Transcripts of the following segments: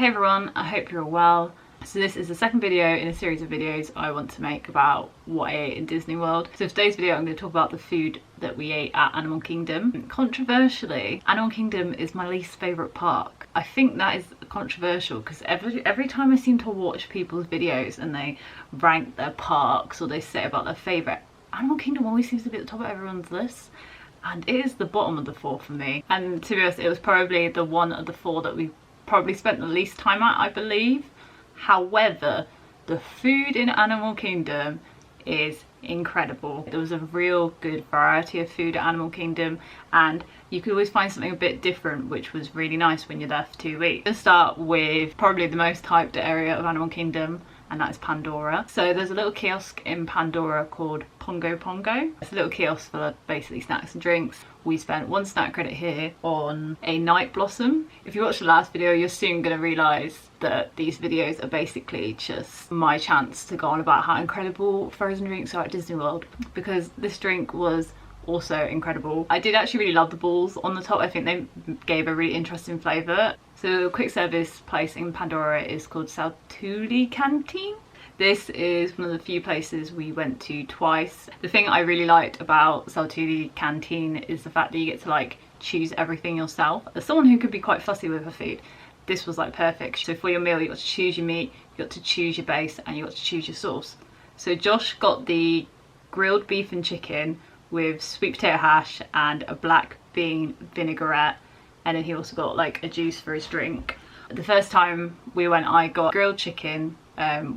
Hey everyone, I hope you're all well. So this is the second video in a series of videos I want to make about what I ate in Disney World. So for today's video I'm going to talk about the food that we ate at Animal Kingdom. Controversially, Animal Kingdom is my least favourite park. I think that is controversial because every time I seem to watch people's videos and they rank their parks or they say about their favourite, Animal Kingdom always seems to be at the top of everyone's list. And it is the bottom of the four for me. And to be honest, it was probably the one of the four that we probably spent the least time at, I believe. However, the food in Animal Kingdom is incredible. There was a real good variety of food at Animal Kingdom and you could always find something a bit different, which was really nice when you're there for 2 weeks. Let's start with probably the most hyped area of Animal Kingdom, and that is Pandora. So there's a little kiosk in Pandora called Pongo Pongo. It's a little kiosk for basically snacks and drinks. We spent 1 snack credit here on a night blossom. If you watched the last video, you're soon going to realise that these videos are basically just my chance to go on about how incredible frozen drinks are at Disney World, because this drink was also incredible. I did actually really love the balls on the top. I think they gave a really interesting flavour. So a quick service place in Pandora is called Saltuli Canteen. This is one of the few places we went to twice. The thing I really liked about Saltuli Canteen is the fact that you get to like choose everything yourself. As someone who could be quite fussy with her food, this was like perfect. So for your meal you got to choose your meat, you got to choose your base, and you got to choose your sauce. So Josh got the grilled beef and chicken with sweet potato hash and a black bean vinaigrette, and then he also got like a juice for his drink. The first time we went I got grilled chicken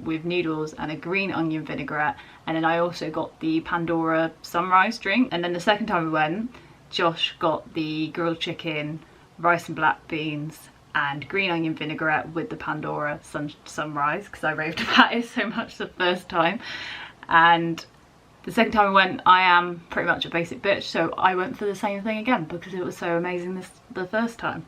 with noodles and a green onion vinaigrette, and then I also got the Pandora sunrise drink. And then the second time we went, Josh got the grilled chicken, rice and black beans and green onion vinaigrette with the Pandora sunrise, because I raved about it so much the first time. And the second time we went, I am pretty much a basic bitch, so I went for the same thing again because it was so amazing the first time.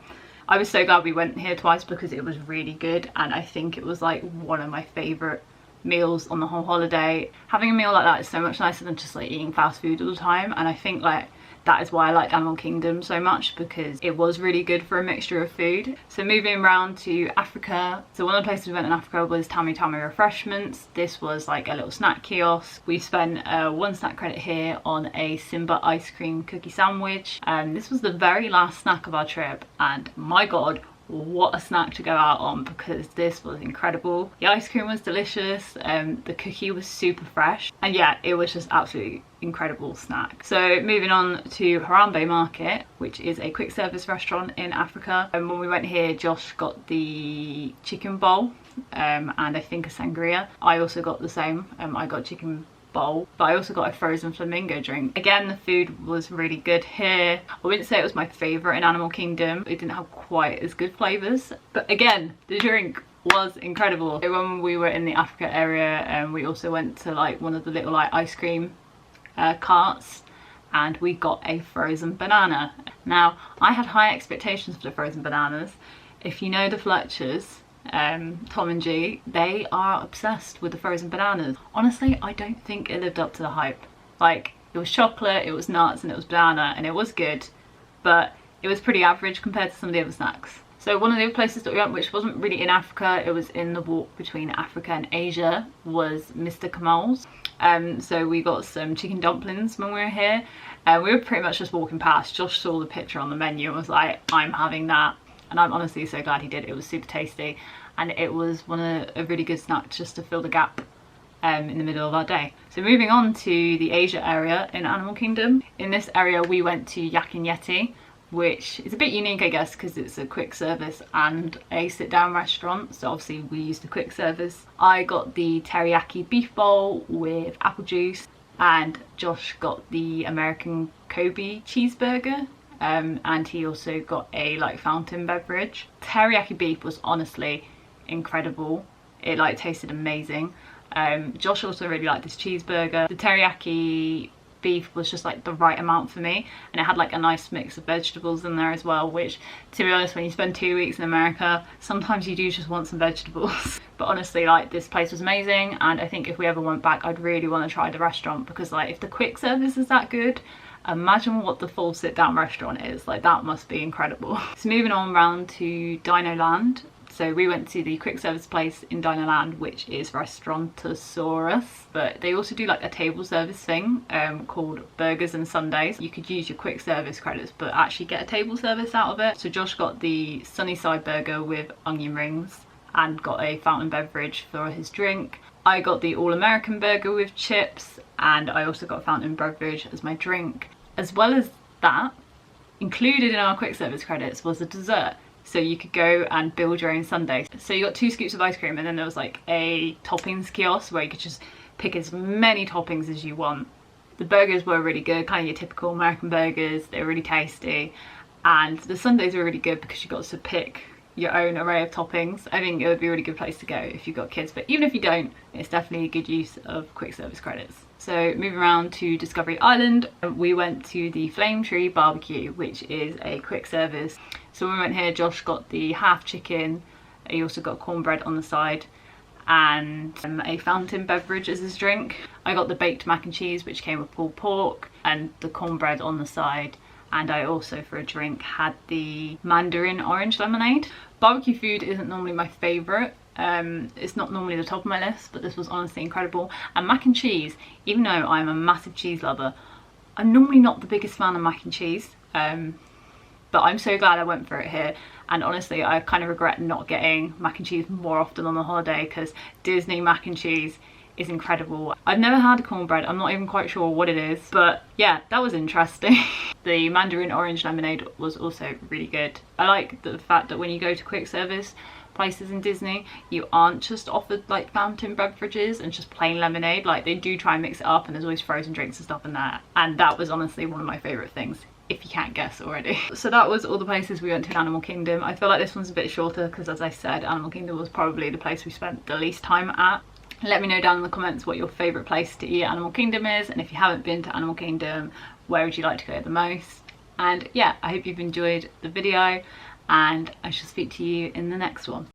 I was so glad we went here twice because it was really good, and I think it was like one of my favourite meals on the whole holiday. Having a meal like that is so much nicer than just like eating fast food all the time, and I think like that is why I liked Animal Kingdom so much, because it was really good for a mixture of food. So moving around to Africa, so one of the places we went in Africa was Tammy Tammy Refreshments. This was like a little snack kiosk. We spent 1 snack credit here on a Simba ice cream cookie sandwich. This was the very last snack of our trip, and my god, what a snack to go out on, because this was incredible. The ice cream was delicious, the cookie was super fresh, and yeah, it was just absolutely incredible snack. So moving on to Harambe Market, which is a quick service restaurant in Africa. And when we went here, Josh got the chicken bowl and I think a sangria. I also got the same. I got chicken bowl, but I also got a frozen flamingo drink. Again, the food was really good here. I wouldn't say it was my favourite in Animal Kingdom. It didn't have quite as good flavours, but again, the drink was incredible. When we were in the Africa area, we also went to like one of the little like ice cream carts, and we got a frozen banana. Now, I had high expectations for the frozen bananas. If you know the Fletchers, Tom and G, they are obsessed with the frozen bananas. Honestly, I don't think it lived up to the hype. Like, it was chocolate, it was nuts, and it was banana, and it was good, but it was pretty average compared to some of the other snacks. So one of the other places that we went, which wasn't really in Africa, it was in the walk between Africa and Asia, was Mr. Kamal's. So we got some chicken dumplings when we were here. We were pretty much just walking past. Josh saw the picture on the menu and was like, I'm having that. And I'm honestly so glad he did. It was super tasty, and it was one of a really good snack just to fill the gap in the middle of our day. So moving on to the Asia area in Animal Kingdom. In this area we went to Yakin Yeti, which is a bit unique I guess because it's a quick service and a sit down restaurant, so obviously we used the quick service. I got the teriyaki beef bowl with apple juice, and Josh got the American Kobe cheeseburger, and he also got a like fountain beverage. Teriyaki beef was honestly incredible. It like tasted amazing. Josh also really liked this cheeseburger. The teriyaki beef was just like the right amount for me, and it had like a nice mix of vegetables in there as well, which to be honest, when you spend 2 weeks in America, sometimes you do just want some vegetables. But honestly, like, this place was amazing, and I think if we ever went back I'd really want to try the restaurant, because like if the quick service is that good, imagine what the full sit down restaurant is. Like, that must be incredible. So moving on round to Dinoland. So we went to the quick service place in Dinoland, which is Restaurantosaurus, but they also do like a table service thing called Burgers and Sundays. You could use your quick service credits but actually get a table service out of it. So Josh got the Sunnyside burger with onion rings and got a fountain beverage for his drink. I got the All-American burger with chips, and I also got a fountain beverage as my drink. As well as that, included in our quick service credits was a dessert. So you could go and build your own sundae. So you got 2 scoops of ice cream, and then there was like a toppings kiosk where you could just pick as many toppings as you want. The burgers were really good, kind of your typical American burgers. They were really tasty. And the sundaes were really good because you got to pick your own array of toppings. I think it would be a really good place to go if you've got kids, but even if you don't, it's definitely a good use of quick service credits. So moving around to Discovery Island, we went to the Flame Tree Barbecue, which is a quick service. So when we went here, Josh got the half chicken, he also got cornbread on the side, and a fountain beverage as his drink. I got the baked mac and cheese, which came with pulled pork, and the cornbread on the side. And I also, for a drink, had the Mandarin orange lemonade. Barbecue food isn't normally my favourite. It's not normally the top of my list, but this was honestly incredible. And mac and cheese, even though I'm a massive cheese lover, I'm normally not the biggest fan of mac and cheese. But I'm so glad I went for it here. And honestly, I kind of regret not getting mac and cheese more often on the holiday, because Disney mac and cheese is incredible. I've never had cornbread, I'm not even quite sure what it is, but yeah, that was interesting. The Mandarin orange lemonade was also really good. I like the fact that when you go to quick service places in Disney, you aren't just offered like fountain beverages and just plain lemonade. Like, they do try and mix it up, and there's always frozen drinks and stuff in there, and that was honestly one of my favourite things, if you can't guess already. So that was all the places we went to in Animal Kingdom. I feel like this one's a bit shorter because, as I said, Animal Kingdom was probably the place we spent the least time at. Let me know down in the comments what your favourite place to eat at Animal Kingdom is, and if you haven't been to Animal Kingdom, where would you like to go the most? And yeah, I hope you've enjoyed the video, and I shall speak to you in the next one.